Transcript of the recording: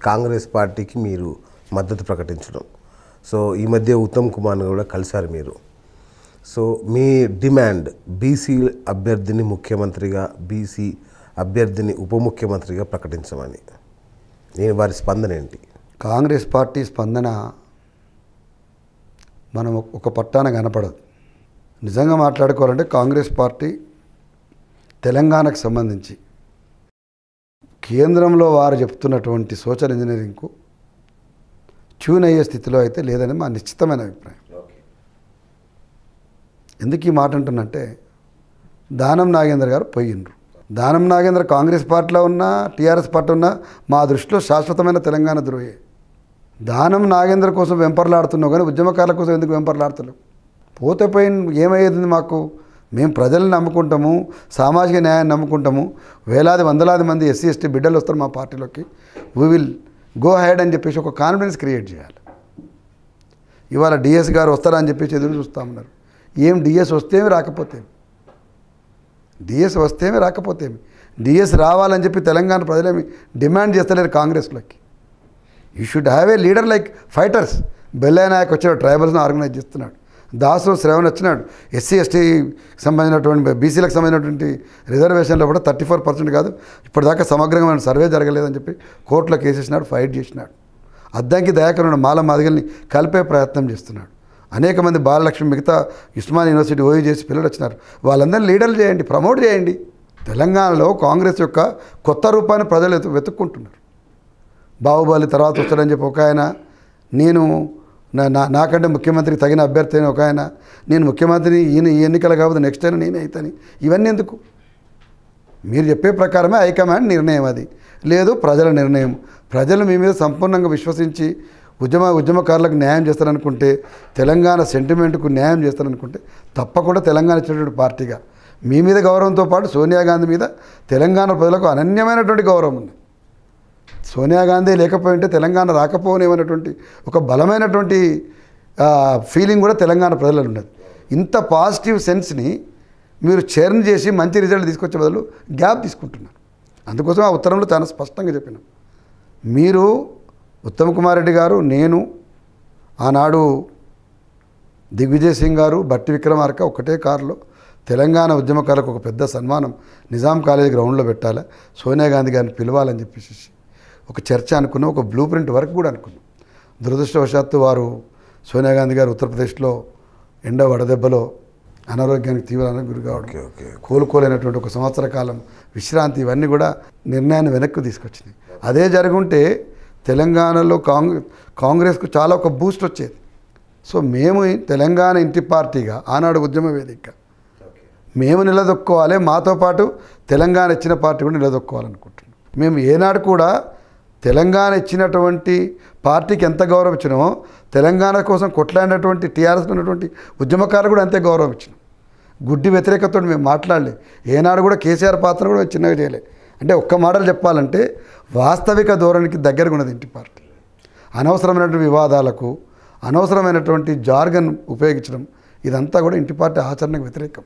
కాంగ్రెస్ పార్టీకి మీరు మద్దతు ప్రకటించడం. సో ఈ మధ్య ఉత్తమ్ కుమార్ని కూడా కలిశారు మీరు. సో మీ డిమాండ్ బీసీ అభ్యర్థిని ముఖ్యమంత్రిగా, బీసీ అభ్యర్థిని ఉప ముఖ్యమంత్రిగా ప్రకటించమని. నేను వారి స్పందన ఏంటి? కాంగ్రెస్ పార్టీ స్పందన మనం ఒక పట్టాన కనపడదు. నిజంగా మాట్లాడుకోవాలంటే కాంగ్రెస్ పార్టీ తెలంగాణకు సంబంధించి కేంద్రంలో వారు చెప్తున్నటువంటి సోషల్ ఇంజనీరింగ్కు ట్యూన్ అయ్యే స్థితిలో అయితే లేదని మా నిశ్చితమైన అభిప్రాయం. ఎందుకు ఈ మాట అంటున్నంటే, దానం నాగేందర్ గారు పోయిండ్రు. దానం నాగేందర్ కాంగ్రెస్ పార్టీలో ఉన్నా, టీఆర్ఎస్ పార్టీ ఉన్నా మా దృష్టిలో శాశ్వతమైన తెలంగాణ ద్రోహే. దానం నాగేందర్ కోసం వెంపర్లాడుతున్నావు కానీ ఉద్యమకారుల కోసం ఎందుకు వెంపర్లాడుతున్నావు? పోతే పోయిన ఏమయ్యేది మాకు? మేము ప్రజలను నమ్ముకుంటాము, సామాజిక న్యాయాన్ని నమ్ముకుంటాము. వేలాది వందలాది మంది ఎస్సీ ఎస్టీ బిడ్డలు వస్తారు మా పార్టీలోకి. వీ విల్ గో హెడ్ అని చెప్పేసి ఒక కాన్ఫిడెన్స్ క్రియేట్ చేయాలి. ఇవాళ డిఎస్ గారు వస్తారని చెప్పేసి ఎదురు చూస్తూ ఉన్నారు. ఏం డిఎస్ వస్తేమి రాకపోతేమి, డిఎస్ వస్తేమి రాకపోతేమి, డిఎస్ రావాలని చెప్పి తెలంగాణ ప్రజలేమి డిమాండ్ చేస్తలేరు కాంగ్రెస్లోకి. You should have a leader like fighters. Bellaiah Naik వచ్చాడు, ట్రైబల్స్ని ఆర్గనైజ్ చేస్తున్నాడు. దాసు శ్రవణ్ వచ్చినాడు, ఎస్సీ ఎస్టీ సంబంధించినటువంటి బీసీలకు సంబంధించినటువంటి రిజర్వేషన్లో కూడా 34% కాదు ఇప్పటిదాకా సమగ్రమైన సర్వే జరగలేదని చెప్పి కోర్టులో కేసేసినాడు, ఫైట్ చేసినాడు. అద్దంకి దయాకరుడు మాల మాదిగల్ని కలిపే ప్రయత్నం చేస్తున్నాడు. అనేక మంది బాలలక్ష్మి, మిగతా ఉస్మానియా యూనివర్సిటీ ఓయూ చేసి పిల్లలు వచ్చినారు. వాళ్ళందరినీ లీడర్లు చేయండి, ప్రమోట్ చేయండి. తెలంగాణలో కాంగ్రెస్ యొక్క కొత్త రూపాన్ని ప్రజలు వెతుక్కుంటున్నారు. బాహుబలి తర్వాత వస్తాడని చెప్పి ఒక ఆయన, నేను నాకంటే ముఖ్యమంత్రికి తగిన అభ్యర్థి అని ఒక ఆయన, నేను ముఖ్యమంత్రిని ఈయన ఈ ఎన్నికలు కాకపోతే నెక్స్ట్ అయినా నేనే అవుతాను. ఇవన్నీ ఎందుకు? మీరు చెప్పే ప్రకారమే హైకమాండ్ నిర్ణయం, అది లేదు ప్రజల నిర్ణయం. ప్రజలు మీ మీద సంపూర్ణంగా విశ్వసించి ఉద్యమకారులకు న్యాయం చేస్తారనుకుంటే, తెలంగాణ సెంటిమెంట్కు న్యాయం చేస్తారనుకుంటే తప్పకుండా తెలంగాణ ఇచ్చినటువంటి పార్టీగా మీ మీద గౌరవంతో పాటు సోనియా గాంధీ మీద తెలంగాణ ప్రజలకు అనన్యమైనటువంటి గౌరవం ఉంది. సోనియా గాంధీ లేకపోయింటే తెలంగాణ రాకపోనేమన్నటువంటి ఒక బలమైనటువంటి ఫీలింగ్ కూడా తెలంగాణ ప్రజలలో ఉన్నది. ఇంత పాజిటివ్ సెన్స్ని మీరు చర్న్ చేసి మంచి రిజల్ట్ తీసుకొచ్చే బదులు గ్యాప్ తీసుకుంటున్నారు. అందుకోసం ఆ ఉత్తరంలో చాలా స్పష్టంగా చెప్పినాం. మీరు ఉత్తమ్ కుమార్ రెడ్డి గారు, నేను, ఆనాడు దిగ్విజయ్ సింగ్ గారు, బట్టి విక్రమార్క ఒకటే కారులో తెలంగాణ ఉద్యమకారులకు ఒక పెద్ద సన్మానం నిజాం కాలేజ్ గ్రౌండ్లో పెట్టాలి, సోనియా గాంధీ గారిని పిలవాలని చెప్పేసి ఒక చర్చ అనుకున్నాం, ఒక బ్లూ ప్రింట్ వర్క్ కూడా అనుకున్నాం. దురదృష్టవశాత్తు వారు సోనియా గాంధీ గారు ఉత్తరప్రదేశ్లో ఎండ వడదెబ్బలో అనారోగ్యానికి తీవ్రంగా గురి కావడం, కోలుకోలేనటువంటి ఒక సంవత్సర కాలం విశ్రాంతి, ఇవన్నీ కూడా నిర్ణయాన్ని వెనక్కి తీసుకొచ్చినాయి. అదే జరుగుంటే తెలంగాణలో కాంగ్రెస్కు చాలా ఒక బూస్ట్ వచ్చేది. సో మేము తెలంగాణ ఇంటి పార్టీగా, ఆనాడు ఉద్యమ వేదిక మేము నిలదొక్కోవాలి, మాతో పాటు తెలంగాణ ఇచ్చిన పార్టీ కూడా నిలదొక్కోవాలనుకుంటున్నాం. మేము ఏనాడు కూడా తెలంగాణ ఇచ్చినటువంటి పార్టీకి ఎంత గౌరవం ఇచ్చినామో, తెలంగాణ కోసం కొట్లాడినటువంటి టీఆర్ఎస్లో ఉన్నటువంటి ఉద్యమకారులు కూడా అంతే గౌరవం ఇచ్చినాం. గుడ్డి వ్యతిరేకతతో మేము మాట్లాడలే. ఏనాడు కూడా కేసీఆర్ పాత్ర కూడా చిన్నగా చేయలే. అంటే ఒక్క మాటలు చెప్పాలంటే వాస్తవిక ధోరణికి దగ్గరగా ఉన్నది ఇంటి పార్టీ. అనవసరమైనటువంటి వివాదాలకు, అనవసరమైనటువంటి జార్గన్ ఉపయోగించడం, ఇదంతా కూడా ఇంటి పార్టీ ఆచరణకు వ్యతిరేకం.